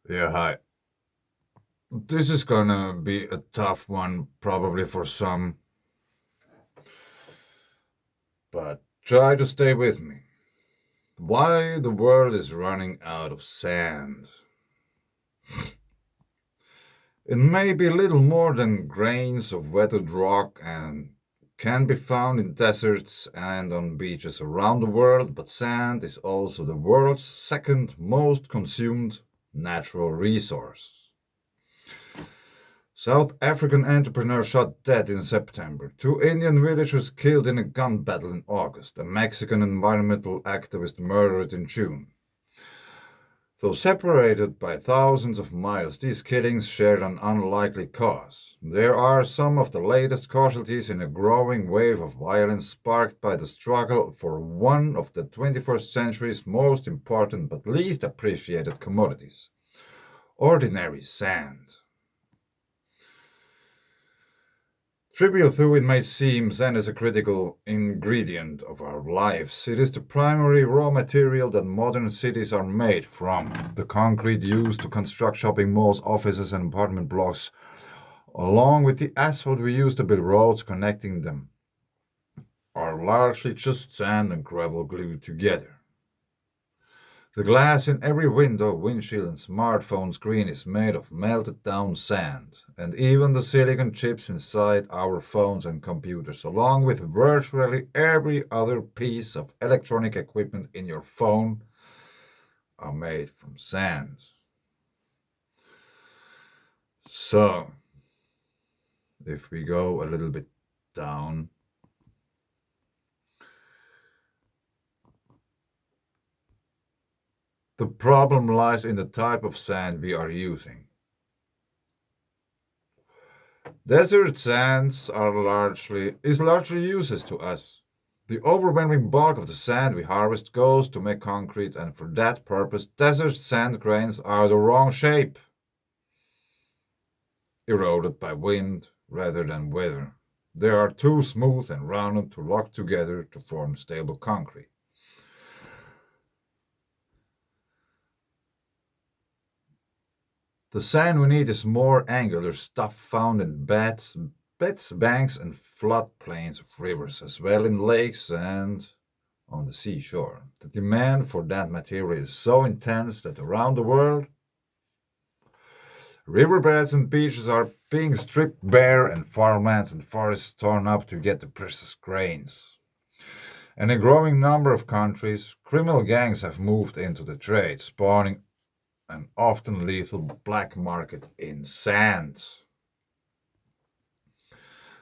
Yeah, hi. This is gonna be a tough one, probably for some, but try to stay with me. Why the world is running out of sand? It may be little more than grains of weathered rock and can be found in deserts and on beaches around the world, but sand is also the world's second most consumed natural resource. South African entrepreneur shot dead in September. Two Indian villagers killed in a gun battle in August. A Mexican environmental activist murdered in June. Though separated by thousands of miles, these killings shared an unlikely cause. There are some of the latest casualties in a growing wave of violence sparked by the struggle for one of the 21st century's most important but least appreciated commodities: ordinary sand. Trivial though it may seem, sand is a critical ingredient of our lives. It is the primary raw material that modern cities are made from. The concrete used to construct shopping malls, offices, and apartment blocks, along with the asphalt we use to build roads connecting them, are largely just sand and gravel glued together. The glass in every window, windshield, and smartphone screen is made of melted down sand, and even the silicon chips inside our phones and computers, along with virtually every other piece of electronic equipment in your phone, are made from sand. So, if we go a little bit down, the problem lies in the type of sand we are using. Desert sands is largely useless to us. The overwhelming bulk of the sand we harvest goes to make concrete, and for that purpose, desert sand grains are the wrong shape, eroded by wind rather than weather. They are too smooth and rounded to lock together to form stable concrete. The sand we need is more angular stuff found in beds, banks, and floodplains of rivers, as well in lakes and on the seashore. The demand for that material is so intense that around the world, riverbeds and beaches are being stripped bare and farmlands and forests torn up to get the precious grains. In a growing number of countries, criminal gangs have moved into the trade, spawning an often lethal black market in sand.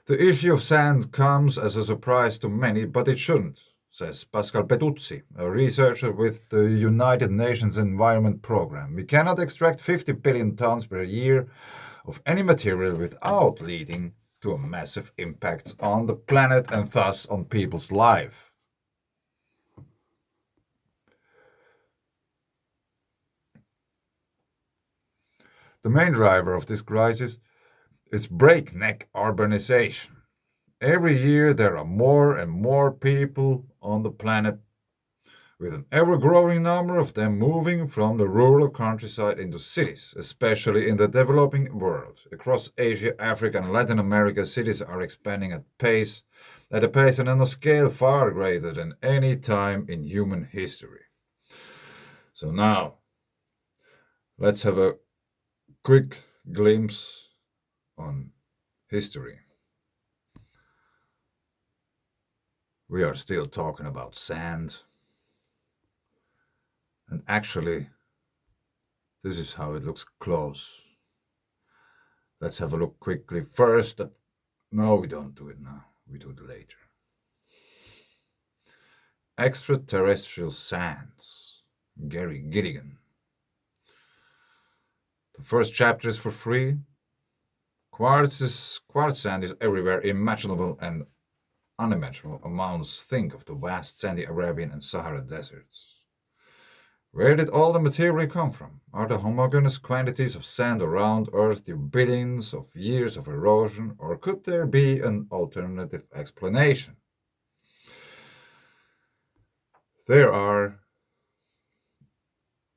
The issue of sand comes as a surprise to many, but it shouldn't, says Pascal Petuzzi, a researcher with the United Nations Environment Programme. We cannot extract 50 billion tons per year of any material without leading to a massive impact on the planet and thus on people's life. The main driver of this crisis is breakneck urbanization. Every year there are more and more people on the planet, with an ever growing number of them moving from the rural countryside into cities, especially in the developing world. Across Asia, Africa, and Latin America, cities are expanding at a pace and on a scale far greater than any time in human history. So now, let's have a quick glimpse on history. We are still talking about sand, and actually, this is how it looks close. Let's have a look quickly first. No, we don't do it now. We do it later. Extraterrestrial sands. Gary Gilligan. The first chapter is for free. Quartz sand is everywhere, imaginable and unimaginable amounts. Think of the vast sandy Arabian and Sahara deserts. Where did all the material come from? Are the homogeneous quantities of sand around Earth due billions of years of erosion, or could there be an alternative explanation? There are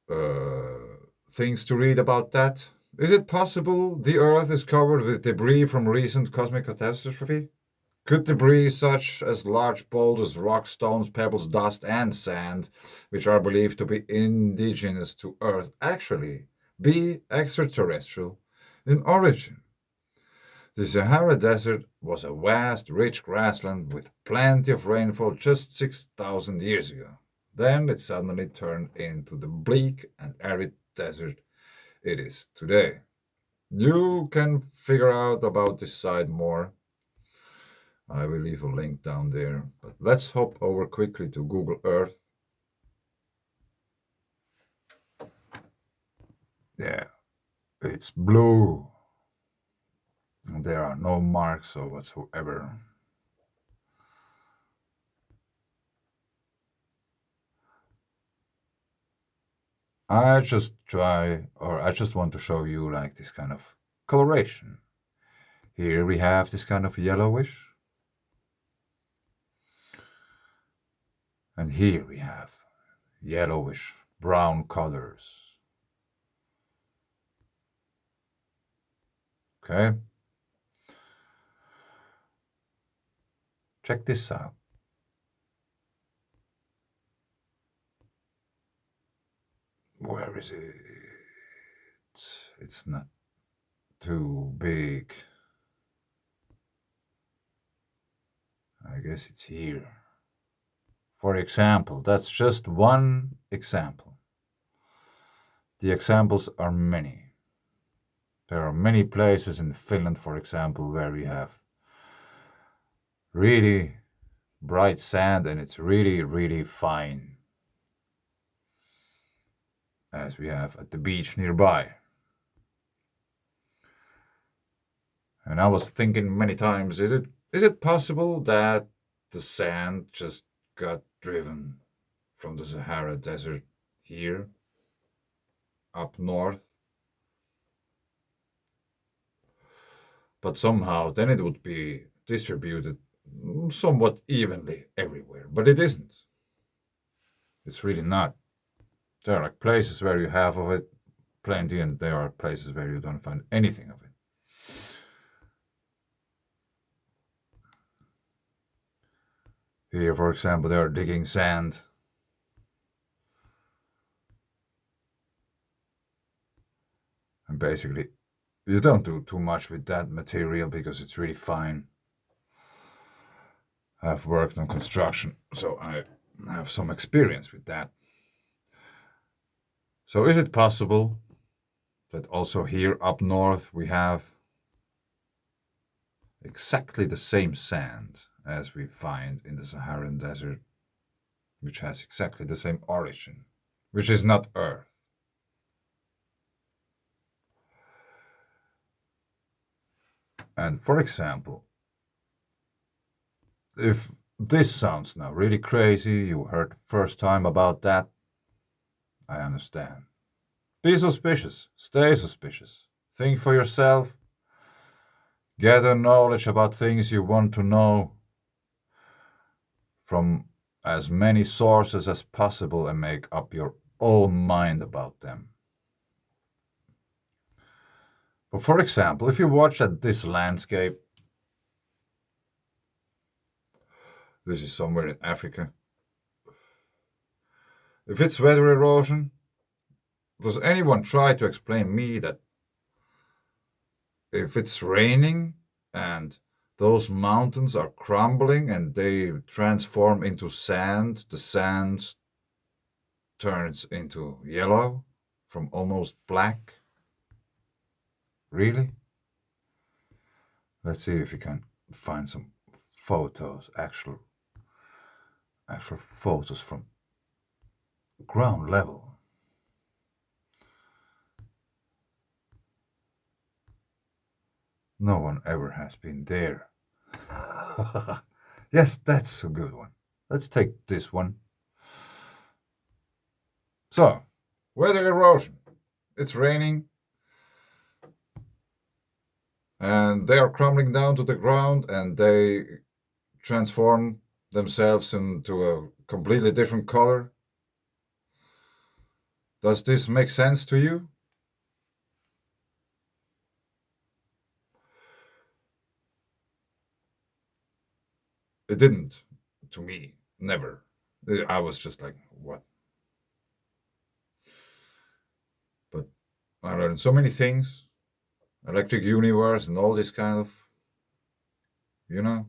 uh, things to read about that. Is it possible the Earth is covered with debris from recent cosmic catastrophe? Could debris such as large boulders, rocks, stones, pebbles, dust, and sand, which are believed to be indigenous to Earth, actually be extraterrestrial in origin? The Sahara Desert was a vast, rich grassland with plenty of rainfall just 6,000 years ago. Then it suddenly turned into the bleak and arid desert it is today. You can figure out about this site more. I will leave a link down there. But let's hop over quickly to Google Earth. Yeah, it's blue. There are no marks or whatsoever. I just want to show you like this kind of coloration. Here we have this kind of yellowish, and here we have yellowish brown colors. Okay, check this out. Where is it? It's not too big. I guess it's here. For example, that's just one example. The examples are many. There are many places in Finland, for example, where we have really bright sand and it's really, really fine, as we have at the beach nearby. And I was thinking many times, is it possible that the sand just got driven from the Sahara Desert here up north? But somehow then it would be distributed somewhat evenly everywhere. But it isn't. It's really not. There are like places where you have of it plenty, and there are places where you don't find anything of it. Here, for example, they are digging sand. And basically, you don't do too much with that material because it's really fine. I've worked on construction, so I have some experience with that. So, is it possible that also here up north we have exactly the same sand as we find in the Saharan desert, which has exactly the same origin, which is not Earth? And for example, if this sounds now really crazy, you heard first time about that, I understand. Be suspicious, stay suspicious, think for yourself, gather knowledge about things you want to know from as many sources as possible and make up your own mind about them. But for example, if you watch at this landscape, this is somewhere in Africa. If it's weather erosion, does anyone try to explain me that if it's raining and those mountains are crumbling and they transform into sand, the sand turns into yellow from almost black? Really? Let's see if we can find some photos, actual photos from ground level. No one ever has been there. Yes, that's a good one. Let's take this one. So, weather erosion. It's raining, and they are crumbling down to the ground, and they transform themselves into a completely different color. Does this make sense to you? It didn't to me, never. I was just like, what? But I learned so many things, electric universe and all this kind of, you know.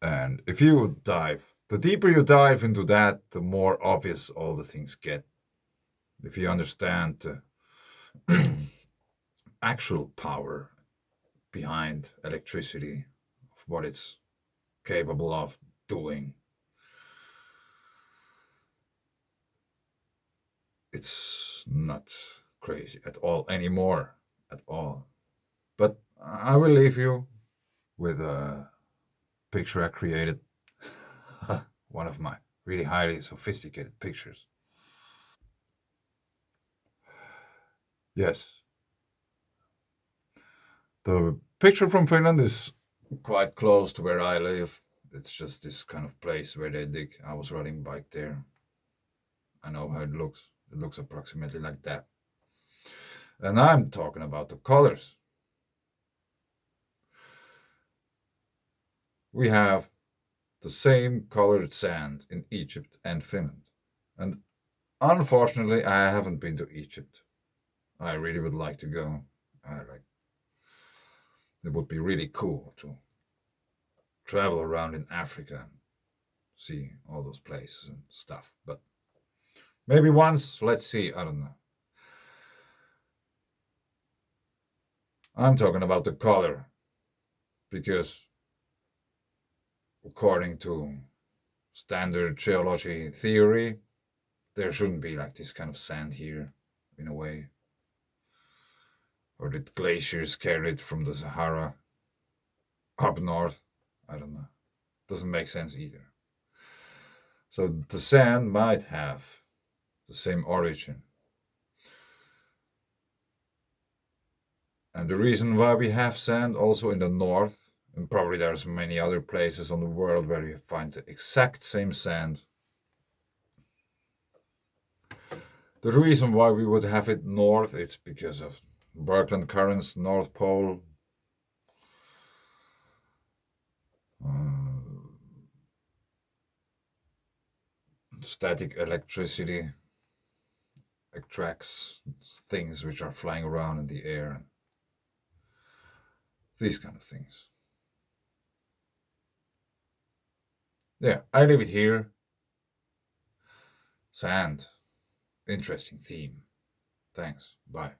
And if you dive, the deeper you dive into that, the more obvious all the things get. If you understand the actual power behind electricity, of what it's capable of doing, it's not crazy at all anymore. At all. But I will leave you with a picture I created. One of my really highly sophisticated pictures. Yes, the picture from Finland is quite close to where I live. It's just this kind of place where they dig. I was riding bike there. I know how it looks. It looks approximately like that. And I'm talking about the colors. We have the same colored sand in Egypt and Finland. And unfortunately, I haven't been to Egypt. I really would like to go. I like it would be really cool to travel around in Africa and see all those places and stuff. But maybe once, let's see. I don't know. I'm talking about the color because, according to standard geology theory, there shouldn't be like this kind of sand here, in a way, or did glaciers carry it from the Sahara up north? I don't know. Doesn't make sense either. So the sand might have the same origin. And the reason why we have sand also in the north, and probably there's many other places on the world where you find the exact same sand. The reason why we would have it north is because of Birkeland currents, North Pole, uh, static electricity attracts things which are flying around in the air, these kind of things. Yeah, I leave it here. Sand. Interesting theme. Thanks. Bye.